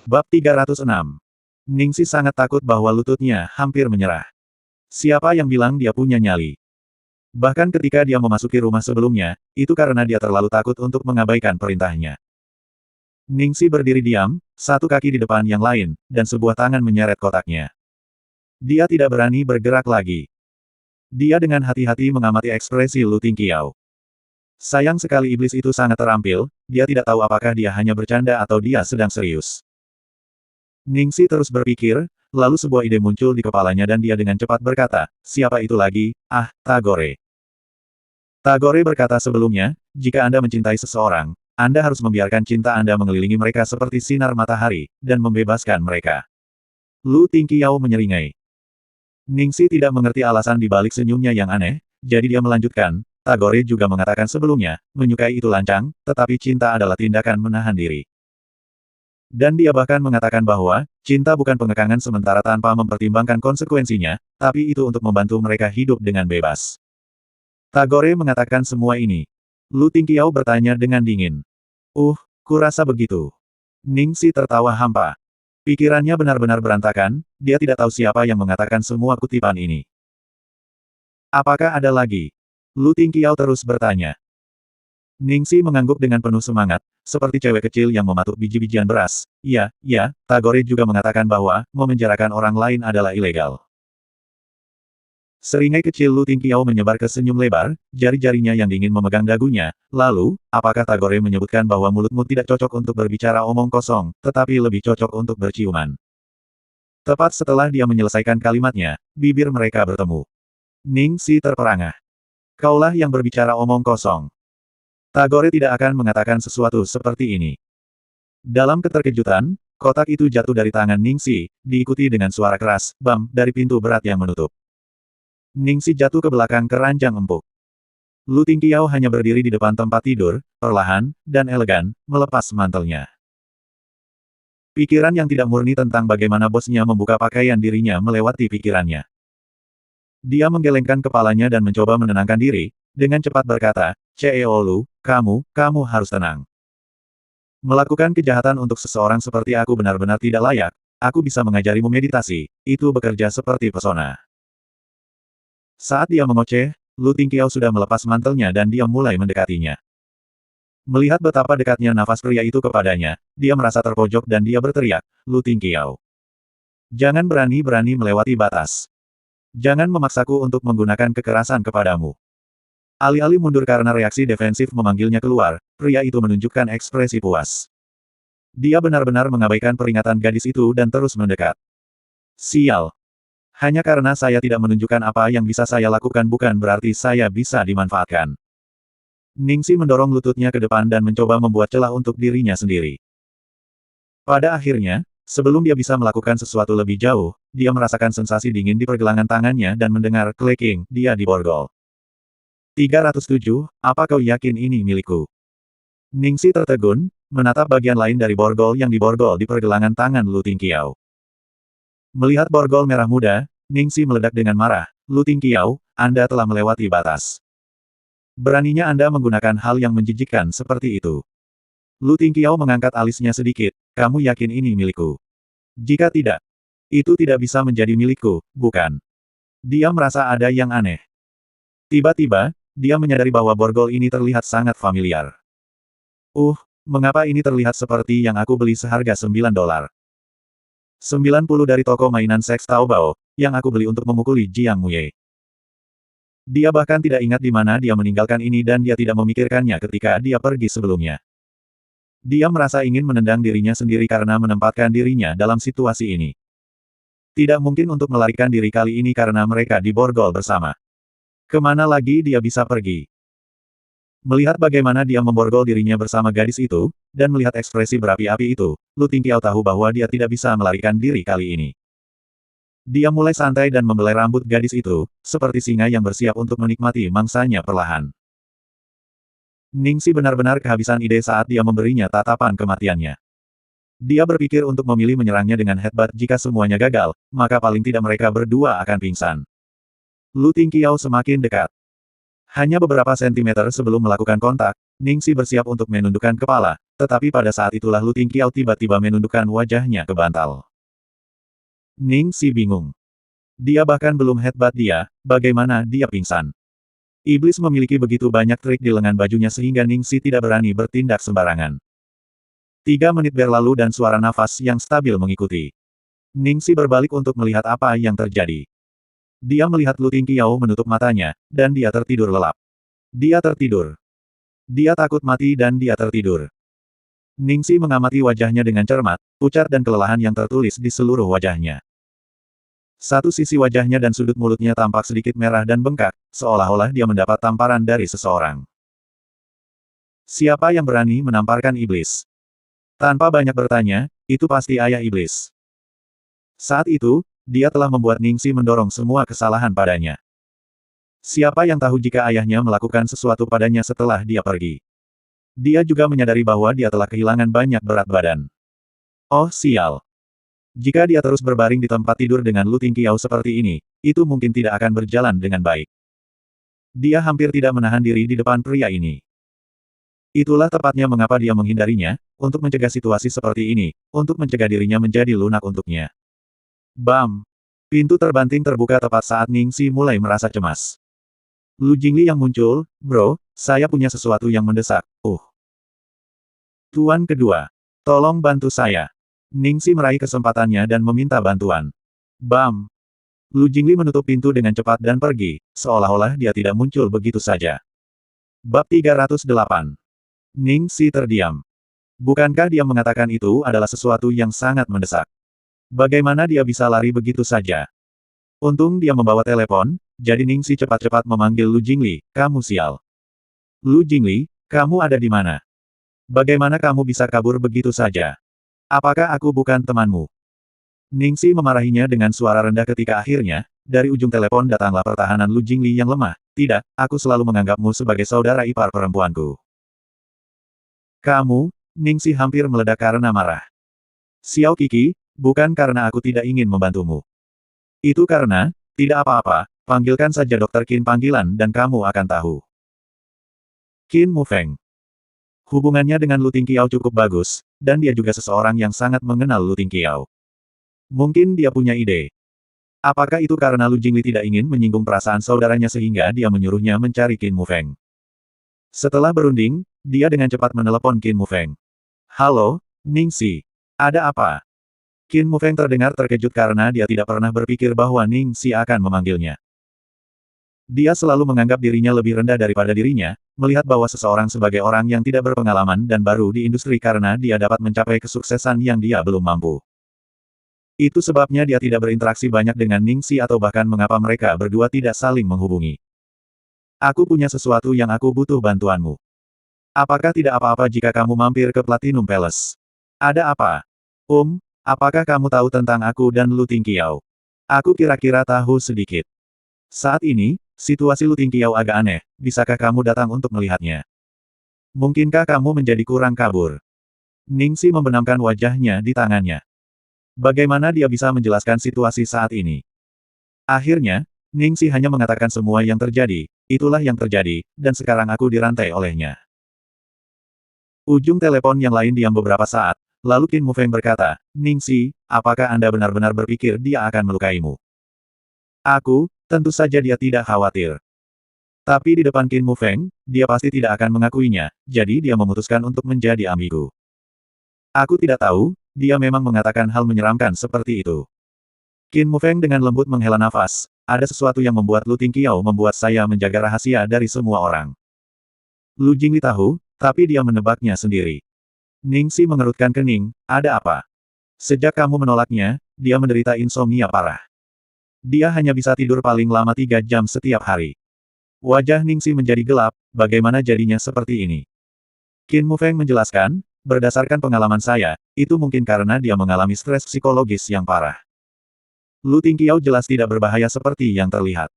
Bab 306. Ningsi sangat takut bahwa lututnya hampir menyerah. Siapa yang bilang dia punya nyali? Bahkan ketika dia memasuki rumah sebelumnya, itu karena dia terlalu takut untuk mengabaikan perintahnya. Ningsi berdiri diam, satu kaki di depan yang lain, dan sebuah tangan menyeret kotaknya. Dia tidak berani bergerak lagi. Dia dengan hati-hati mengamati ekspresi Lu Tingqiao. Sayang sekali iblis itu sangat terampil, dia tidak tahu apakah dia hanya bercanda atau dia sedang serius. Ningsi terus berpikir, lalu sebuah ide muncul di kepalanya dan dia dengan cepat berkata, siapa itu lagi? Ah, Tagore. Tagore berkata sebelumnya, jika Anda mencintai seseorang, Anda harus membiarkan cinta Anda mengelilingi mereka seperti sinar matahari, dan membebaskan mereka. Lu Tingqiao menyeringai. Ningsi tidak mengerti alasan di balik senyumnya yang aneh, jadi dia melanjutkan, Tagore juga mengatakan sebelumnya, menyukai itu lancang, tetapi cinta adalah tindakan menahan diri. Dan dia bahkan mengatakan bahwa, cinta bukan pengekangan sementara tanpa mempertimbangkan konsekuensinya, tapi itu untuk membantu mereka hidup dengan bebas. Tagore mengatakan semua ini. Lu Tingqiao bertanya dengan dingin. Kurasa begitu. Ningsi tertawa hampa. Pikirannya benar-benar berantakan, dia tidak tahu siapa yang mengatakan semua kutipan ini. Apakah ada lagi? Lu Tingqiao terus bertanya. Ningsi mengangguk dengan penuh semangat, seperti cewek kecil yang mematuk biji-bijian beras. Ya, Tagore juga mengatakan bahwa, memenjarakan orang lain adalah ilegal. Seringai kecil Lu Tingqiao menyebar ke senyum lebar, jari-jarinya yang dingin memegang dagunya. Lalu, apakah Tagore menyebutkan bahwa mulutmu tidak cocok untuk berbicara omong kosong, tetapi lebih cocok untuk berciuman? Tepat setelah dia menyelesaikan kalimatnya, bibir mereka bertemu. Ningsi terperangah. Kaulah yang berbicara omong kosong. Tagore tidak akan mengatakan sesuatu seperti ini. Dalam keterkejutan, kotak itu jatuh dari tangan Ningsi, diikuti dengan suara keras, bam, dari pintu berat yang menutup. Ningsi jatuh ke belakang ke ranjang empuk. Lu Tingqiao hanya berdiri di depan tempat tidur, perlahan, dan elegan, melepas mantelnya. Pikiran yang tidak murni tentang bagaimana bosnya membuka pakaian dirinya melewati pikirannya. Dia menggelengkan kepalanya dan mencoba menenangkan diri, dengan cepat berkata, CEO Lu, kamu harus tenang. Melakukan kejahatan untuk seseorang seperti aku benar-benar tidak layak, aku bisa mengajarimu meditasi, itu bekerja seperti pesona. Saat dia mengoceh, Lu Tingqiao sudah melepas mantelnya dan dia mulai mendekatinya. Melihat betapa dekatnya nafas pria itu kepadanya, dia merasa terpojok dan dia berteriak, Lu Tingqiao. Jangan berani-berani melewati batas. Jangan memaksaku untuk menggunakan kekerasan kepadamu. Alih-alih mundur karena reaksi defensif memanggilnya keluar, pria itu menunjukkan ekspresi puas. Dia benar-benar mengabaikan peringatan gadis itu dan terus mendekat. Sial. Hanya karena saya tidak menunjukkan apa yang bisa saya lakukan bukan berarti saya bisa dimanfaatkan. Ningsi mendorong lututnya ke depan dan mencoba membuat celah untuk dirinya sendiri. Pada akhirnya, sebelum dia bisa melakukan sesuatu lebih jauh, dia merasakan sensasi dingin di pergelangan tangannya dan mendengar clicking, dia diborgol. 307, apa kau yakin ini milikku? Ningsi tertegun, menatap bagian lain dari borgol yang diborgol di pergelangan tangan Lu Tingqiao. Melihat borgol merah muda, Ningsi meledak dengan marah, Lu Tingqiao, Anda telah melewati batas. Beraninya Anda menggunakan hal yang menjijikkan seperti itu. Lu Tingqiao mengangkat alisnya sedikit, kamu yakin ini milikku? Jika tidak, itu tidak bisa menjadi milikku, bukan? Dia merasa ada yang aneh. Tiba-tiba, dia menyadari bahwa borgol ini terlihat sangat familiar. Mengapa ini terlihat seperti yang aku beli seharga $9? 90 dari toko mainan seks Taobao, yang aku beli untuk memukuli Jiang Muye. Dia bahkan tidak ingat di mana dia meninggalkan ini dan dia tidak memikirkannya ketika dia pergi sebelumnya. Dia merasa ingin menendang dirinya sendiri karena menempatkan dirinya dalam situasi ini. Tidak mungkin untuk melarikan diri kali ini karena mereka diborgol bersama. Kemana lagi dia bisa pergi? Melihat bagaimana dia memborgol dirinya bersama gadis itu, dan melihat ekspresi berapi-api itu, Lu Tingqiao tahu bahwa dia tidak bisa melarikan diri kali ini. Dia mulai santai dan membelai rambut gadis itu, seperti singa yang bersiap untuk menikmati mangsanya perlahan. Ningsi benar-benar kehabisan ide saat dia memberinya tatapan kematiannya. Dia berpikir untuk memilih menyerangnya dengan headbutt jika semuanya gagal, maka paling tidak mereka berdua akan pingsan. Lu Tingqiao semakin dekat. Hanya beberapa sentimeter sebelum melakukan kontak, Ningsi bersiap untuk menundukkan kepala, Tetapi pada saat itulah Lu Tingqiao tiba-tiba menundukkan wajahnya ke bantal. Ning Si bingung. Dia bahkan belum headbutt dia, bagaimana dia pingsan. Iblis memiliki begitu banyak trik di lengan bajunya sehingga Ning Si tidak berani bertindak sembarangan. 3 menit berlalu dan suara nafas yang stabil mengikuti. Ning Si berbalik untuk melihat apa yang terjadi. Dia melihat Lu Tingqiao menutup matanya, dan dia tertidur lelap. Dia tertidur. Dia takut mati dan dia tertidur. Ning Si mengamati wajahnya dengan cermat, pucat dan kelelahan yang tertulis di seluruh wajahnya. Satu sisi wajahnya dan sudut mulutnya tampak sedikit merah dan bengkak, seolah-olah dia mendapat tamparan dari seseorang. Siapa yang berani menamparkan iblis? Tanpa banyak bertanya, itu pasti ayah iblis. Saat itu, dia telah membuat Ning Si mendorong semua kesalahan padanya. Siapa yang tahu jika ayahnya melakukan sesuatu padanya setelah dia pergi? Dia juga menyadari bahwa dia telah kehilangan banyak berat badan. Oh sial. Jika dia terus berbaring di tempat tidur dengan Lu Tingqiao seperti ini, itu mungkin tidak akan berjalan dengan baik. Dia hampir tidak menahan diri di depan pria ini. Itulah tepatnya mengapa dia menghindarinya, untuk mencegah situasi seperti ini, untuk mencegah dirinya menjadi lunak untuknya. Bam! Pintu terbanting terbuka tepat saat Ning Si mulai merasa cemas. Lu Jingli yang muncul, bro, saya punya sesuatu yang mendesak, Tuan kedua. Tolong bantu saya. Ning Si meraih kesempatannya dan meminta bantuan. Bam! Lu Jingli menutup pintu dengan cepat dan pergi, seolah-olah dia tidak muncul begitu saja. Bab 308. Ning Si terdiam. Bukankah dia mengatakan itu adalah sesuatu yang sangat mendesak? Bagaimana dia bisa lari begitu saja? Untung dia membawa telepon, jadi Ning Si cepat-cepat memanggil Lu Jingli, kamu sial. Lu Jingli, kamu ada di mana? Bagaimana kamu bisa kabur begitu saja? Apakah aku bukan temanmu? Ning Si memarahinya dengan suara rendah ketika akhirnya, dari ujung telepon datanglah pertahanan Lu Jingli yang lemah. Tidak, aku selalu menganggapmu sebagai saudara ipar perempuanku. Kamu, Ning Si hampir meledak karena marah. Xiao Qi, bukan karena aku tidak ingin membantumu. Itu karena, tidak apa-apa, panggilkan saja Dr. Qin panggilan dan kamu akan tahu. Qin Mufeng. Hubungannya dengan Lu Tingqiao cukup bagus, dan dia juga seseorang yang sangat mengenal Lu Tingqiao. Mungkin dia punya ide. Apakah itu karena Lu Jingli tidak ingin menyinggung perasaan saudaranya sehingga dia menyuruhnya mencari Qin Mufeng? Setelah berunding, dia dengan cepat menelepon Qin Mufeng. Halo, Ning Si. Ada apa? Qin Mufeng terdengar terkejut karena dia tidak pernah berpikir bahwa Ning Si akan memanggilnya. Dia selalu menganggap dirinya lebih rendah daripada dirinya, melihat bahwa seseorang sebagai orang yang tidak berpengalaman dan baru di industri karena dia dapat mencapai kesuksesan yang dia belum mampu. Itu sebabnya dia tidak berinteraksi banyak dengan Ning Si atau bahkan mengapa mereka berdua tidak saling menghubungi. Aku punya sesuatu yang aku butuh bantuanmu. Apakah tidak apa-apa jika kamu mampir ke Platinum Palace? Ada apa? Apakah kamu tahu tentang aku dan Lu Tingqiao? Aku kira-kira tahu sedikit. Saat ini, situasi Lu Tingqiao agak aneh, bisakah kamu datang untuk melihatnya? Mungkinkah kamu menjadi kurang kabur? Ning Si membenamkan wajahnya di tangannya. Bagaimana dia bisa menjelaskan situasi saat ini? Akhirnya, Ning Si hanya mengatakan semua yang terjadi, itulah yang terjadi, dan sekarang aku dirantai olehnya. Ujung telepon yang lain diam beberapa saat, lalu Qin Mufeng berkata, Ning Si, apakah Anda benar-benar berpikir dia akan melukaimu? Tentu saja dia tidak khawatir. Tapi di depan Qin Mufeng, dia pasti tidak akan mengakuinya, jadi dia memutuskan untuk menjadi ambigu. Aku tidak tahu, dia memang mengatakan hal menyeramkan seperti itu. Qin Mufeng dengan lembut menghela nafas, ada sesuatu yang membuat Lu Tingqiao membuat saya menjaga rahasia dari semua orang. Lu Jingli tahu, tapi dia menebaknya sendiri. Ning Si mengerutkan kening, ada apa? Sejak kamu menolaknya, dia menderita insomnia parah. Dia hanya bisa tidur paling lama 3 jam setiap hari. Wajah Ning Si menjadi gelap, bagaimana jadinya seperti ini? Qin Mufeng menjelaskan, berdasarkan pengalaman saya, itu mungkin karena dia mengalami stres psikologis yang parah. Lu Tingqiao jelas tidak berbahaya seperti yang terlihat.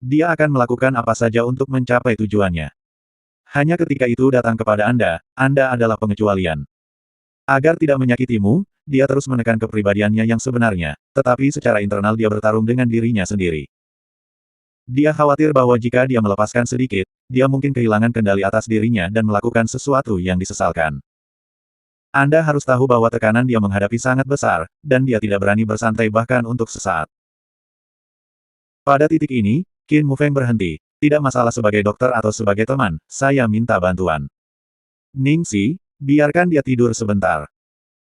Dia akan melakukan apa saja untuk mencapai tujuannya. Hanya ketika itu datang kepada Anda adalah pengecualian. Agar tidak menyakitimu, dia terus menekan kepribadiannya yang sebenarnya, tetapi secara internal dia bertarung dengan dirinya sendiri. Dia khawatir bahwa jika dia melepaskan sedikit, dia mungkin kehilangan kendali atas dirinya dan melakukan sesuatu yang disesalkan. Anda harus tahu bahwa tekanan dia menghadapi sangat besar, dan dia tidak berani bersantai bahkan untuk sesaat. Pada titik ini, Qin Mufeng berhenti. Tidak masalah sebagai dokter atau sebagai teman, saya minta bantuan. Ningxi, biarkan dia tidur sebentar.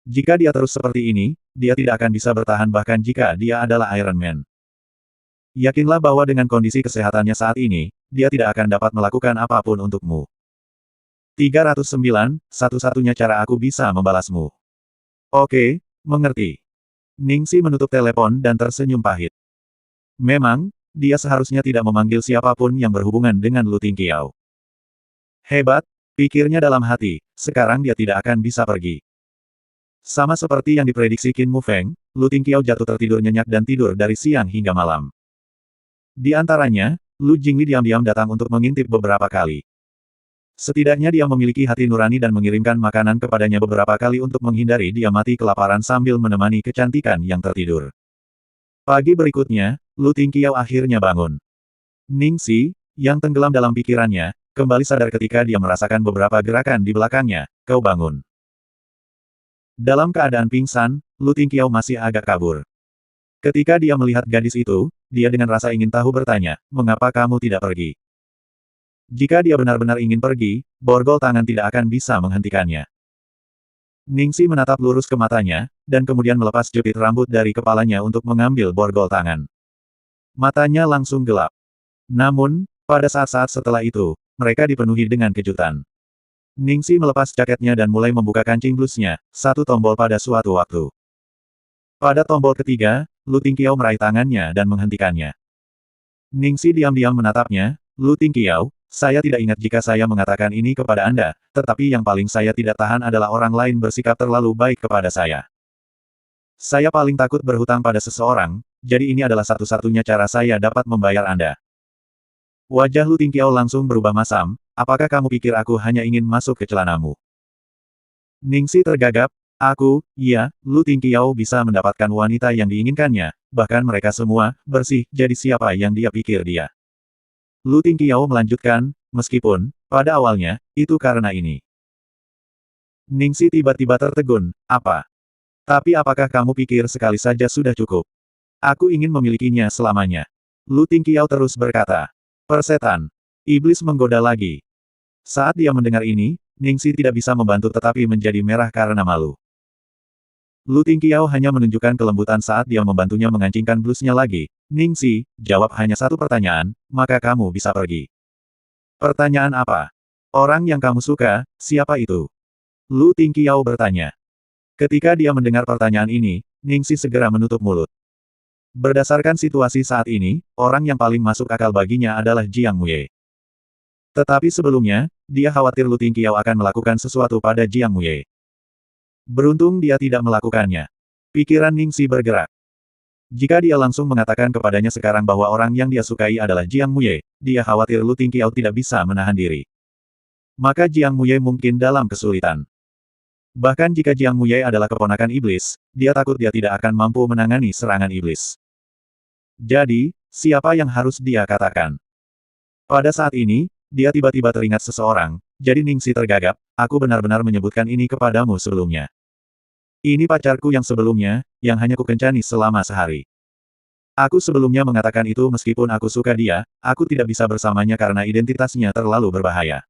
Jika dia terus seperti ini, dia tidak akan bisa bertahan bahkan jika dia adalah Iron Man. Yakinlah bahwa dengan kondisi kesehatannya saat ini, dia tidak akan dapat melakukan apapun untukmu. 309, satu-satunya cara aku bisa membalasmu. Oke, mengerti. Ningxi menutup telepon dan tersenyum pahit. Memang, dia seharusnya tidak memanggil siapapun yang berhubungan dengan Lu Tingqiao. Hebat, pikirnya dalam hati, sekarang dia tidak akan bisa pergi. Sama seperti yang diprediksi Qin Mufeng, Lu Tingqiao jatuh tertidur nyenyak dan tidur dari siang hingga malam. Di antaranya, Lu Jingli diam-diam datang untuk mengintip beberapa kali. Setidaknya dia memiliki hati nurani dan mengirimkan makanan kepadanya beberapa kali untuk menghindari dia mati kelaparan sambil menemani kecantikan yang tertidur. Pagi berikutnya, Lu Tingqiao akhirnya bangun. Ningxi, yang tenggelam dalam pikirannya, kembali sadar ketika dia merasakan beberapa gerakan di belakangnya. Kau bangun. Dalam keadaan pingsan, Lu Tingqiao masih agak kabur. Ketika dia melihat gadis itu, dia dengan rasa ingin tahu bertanya, mengapa kamu tidak pergi? Jika dia benar-benar ingin pergi, borgol tangan tidak akan bisa menghentikannya. Ningxi menatap lurus ke matanya, dan kemudian melepas jepit rambut dari kepalanya untuk mengambil borgol tangan. Matanya langsung gelap. Namun, pada saat-saat setelah itu, mereka dipenuhi dengan kejutan. Ningxi melepas jaketnya dan mulai membuka kancing blusnya, satu tombol pada suatu waktu. Pada tombol ketiga, Lu Tingqiao meraih tangannya dan menghentikannya. Ningxi diam-diam menatapnya, Lu Tingqiao, saya tidak ingat jika saya mengatakan ini kepada Anda, tetapi yang paling saya tidak tahan adalah orang lain bersikap terlalu baik kepada saya. Saya paling takut berhutang pada seseorang, jadi ini adalah satu-satunya cara saya dapat membayar Anda. Wajah Lu Tingqiao langsung berubah masam, apakah kamu pikir aku hanya ingin masuk ke celanamu? Ningxi tergagap, iya, Lu Tingqiao bisa mendapatkan wanita yang diinginkannya, bahkan mereka semua, bersih, jadi siapa yang dia pikir dia. Lu Tingqiao melanjutkan, meskipun, pada awalnya, itu karena ini. Ningxi tiba-tiba tertegun, apa? Tapi apakah kamu pikir sekali saja sudah cukup? Aku ingin memilikinya selamanya. Lu Tingqiao terus berkata. Persetan. Iblis menggoda lagi. Saat dia mendengar ini, Ningxi tidak bisa membantu tetapi menjadi merah karena malu. Lu Tingqiao hanya menunjukkan kelembutan saat dia membantunya mengancingkan blusnya lagi. Ningxi, jawab hanya satu pertanyaan, maka kamu bisa pergi. Pertanyaan apa? Orang yang kamu suka, siapa itu? Lu Tingqiao bertanya. Ketika dia mendengar pertanyaan ini, Ningxi segera menutup mulut. Berdasarkan situasi saat ini, orang yang paling masuk akal baginya adalah Jiang Muye. Tetapi sebelumnya, dia khawatir Lu Tingqiao akan melakukan sesuatu pada Jiang Muye. Beruntung dia tidak melakukannya. Pikiran Ningxi bergerak. Jika dia langsung mengatakan kepadanya sekarang bahwa orang yang dia sukai adalah Jiang Muye, dia khawatir Lu Tingqiao tidak bisa menahan diri. Maka Jiang Muye mungkin dalam kesulitan. Bahkan jika Jiang Muye adalah keponakan iblis, dia takut dia tidak akan mampu menangani serangan iblis. Jadi, siapa yang harus dia katakan? Pada saat ini, dia tiba-tiba teringat seseorang, jadi Ningxi tergagap, aku benar-benar menyebutkan ini kepadamu sebelumnya. Ini pacarku yang sebelumnya, yang hanya kukencani selama sehari. Aku sebelumnya mengatakan itu meskipun aku suka dia, aku tidak bisa bersamanya karena identitasnya terlalu berbahaya.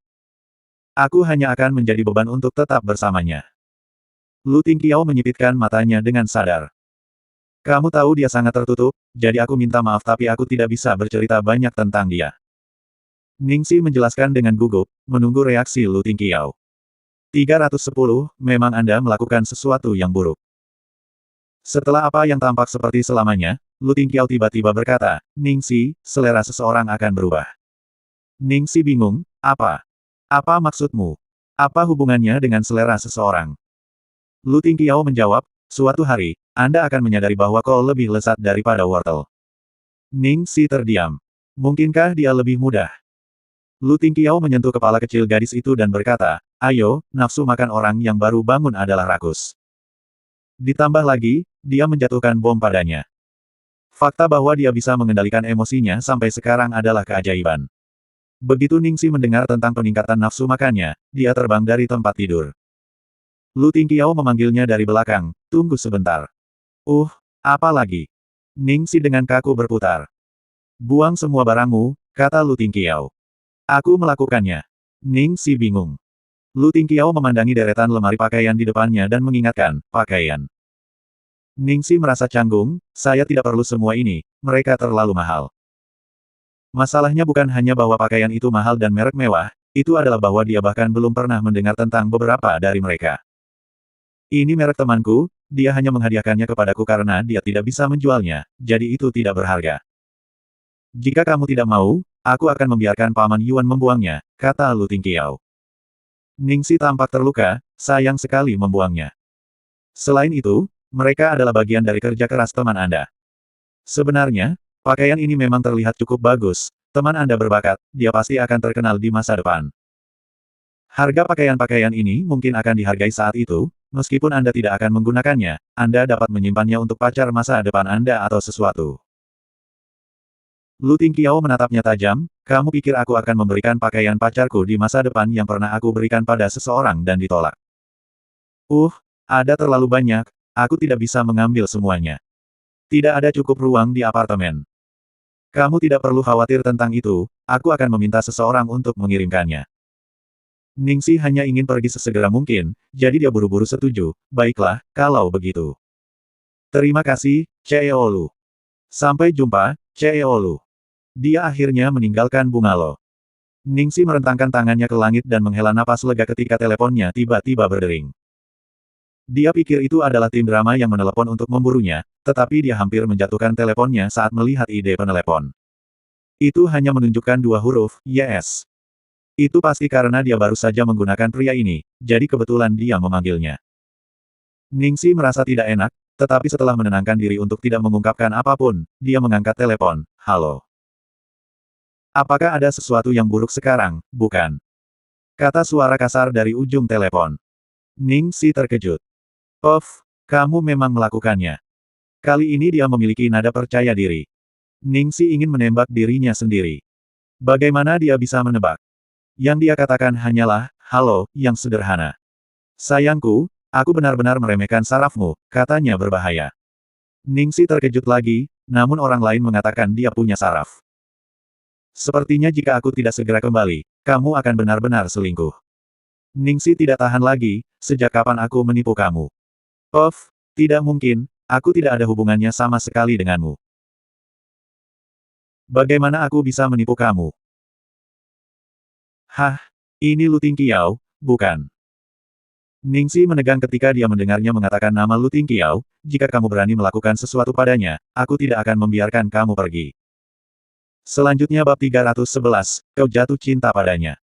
Aku hanya akan menjadi beban untuk tetap bersamanya. Lu Tingqiao menyipitkan matanya dengan sadar. Kamu tahu dia sangat tertutup, jadi aku minta maaf tapi aku tidak bisa bercerita banyak tentang dia. Ningxi menjelaskan dengan gugup, menunggu reaksi Lu Tingqiao. 310, memang Anda melakukan sesuatu yang buruk. Setelah apa yang tampak seperti selamanya, Lu Tingqiao tiba-tiba berkata, Ningxi, selera seseorang akan berubah. Ningxi bingung, apa? Apa maksudmu? Apa hubungannya dengan selera seseorang? Lu Tingqiao menjawab, suatu hari, Anda akan menyadari bahwa kol lebih lezat daripada wortel. Ningxi terdiam. Mungkinkah dia lebih mudah? Lu Tingqiao menyentuh kepala kecil gadis itu dan berkata, ayo, nafsu makan orang yang baru bangun adalah rakus. Ditambah lagi, dia menjatuhkan bom padanya. Fakta bahwa dia bisa mengendalikan emosinya sampai sekarang adalah keajaiban. Begitu Ningxi mendengar tentang peningkatan nafsu makannya, dia terbang dari tempat tidur. Lu Tingqiao memanggilnya dari belakang, tunggu sebentar. Apa lagi? Ningxi dengan kaku berputar. Buang semua barangmu, kata Lu Tingqiao. Aku melakukannya. Ningxi bingung. Lu Tingqiao memandangi deretan lemari pakaian di depannya dan mengingatkan, pakaian. Ningxi merasa canggung, saya tidak perlu semua ini, mereka terlalu mahal. Masalahnya bukan hanya bahwa pakaian itu mahal dan merek mewah, itu adalah bahwa dia bahkan belum pernah mendengar tentang beberapa dari mereka. Ini merek temanku, dia hanya menghadiahkannya kepadaku karena dia tidak bisa menjualnya, jadi itu tidak berharga. Jika kamu tidak mau, aku akan membiarkan Paman Yuan membuangnya, kata Lu Tingqiao. Ningxi tampak terluka, sayang sekali membuangnya. Selain itu, mereka adalah bagian dari kerja keras teman Anda. Sebenarnya, pakaian ini memang terlihat cukup bagus, teman Anda berbakat, dia pasti akan terkenal di masa depan. Harga pakaian-pakaian ini mungkin akan dihargai saat itu, meskipun Anda tidak akan menggunakannya, Anda dapat menyimpannya untuk pacar masa depan Anda atau sesuatu. Lu Tingqiao menatapnya tajam, kamu pikir aku akan memberikan pakaian pacarku di masa depan yang pernah aku berikan pada seseorang dan ditolak? Ada terlalu banyak, aku tidak bisa mengambil semuanya. Tidak ada cukup ruang di apartemen. Kamu tidak perlu khawatir tentang itu, aku akan meminta seseorang untuk mengirimkannya. Ningxi hanya ingin pergi sesegera mungkin, jadi dia buru-buru setuju, baiklah, kalau begitu. Terima kasih, CEO Lu. Sampai jumpa, CEO Lu. Dia akhirnya meninggalkan bungalow. Ningxi merentangkan tangannya ke langit dan menghela napas lega ketika teleponnya tiba-tiba berdering. Dia pikir itu adalah tim drama yang menelepon untuk memburunya, tetapi dia hampir menjatuhkan teleponnya saat melihat ide penelepon. Itu hanya menunjukkan dua huruf, yes. Itu pasti karena dia baru saja menggunakan pria ini, jadi kebetulan dia memanggilnya. Ningxi merasa tidak enak, tetapi setelah menenangkan diri untuk tidak mengungkapkan apapun, dia mengangkat telepon, halo. Apakah ada sesuatu yang buruk sekarang, bukan? Kata suara kasar dari ujung telepon. Ningxi terkejut. Kamu memang melakukannya. Kali ini dia memiliki nada percaya diri. Ningxi ingin menembak dirinya sendiri. Bagaimana dia bisa menebak? Yang dia katakan hanyalah, halo, yang sederhana. Sayangku, aku benar-benar meremehkan sarafmu, katanya berbahaya. Ningxi terkejut lagi, namun orang lain mengatakan dia punya saraf. Sepertinya jika aku tidak segera kembali, kamu akan benar-benar selingkuh. Ningxi tidak tahan lagi, sejak kapan aku menipu kamu? Tidak mungkin, aku tidak ada hubungannya sama sekali denganmu. Bagaimana aku bisa menipu kamu? Ini Lu Tingqiao, bukan? Ningxi menegang ketika dia mendengarnya mengatakan nama Lu Tingqiao, jika kamu berani melakukan sesuatu padanya, aku tidak akan membiarkan kamu pergi. Selanjutnya bab 311, kau jatuh cinta padanya.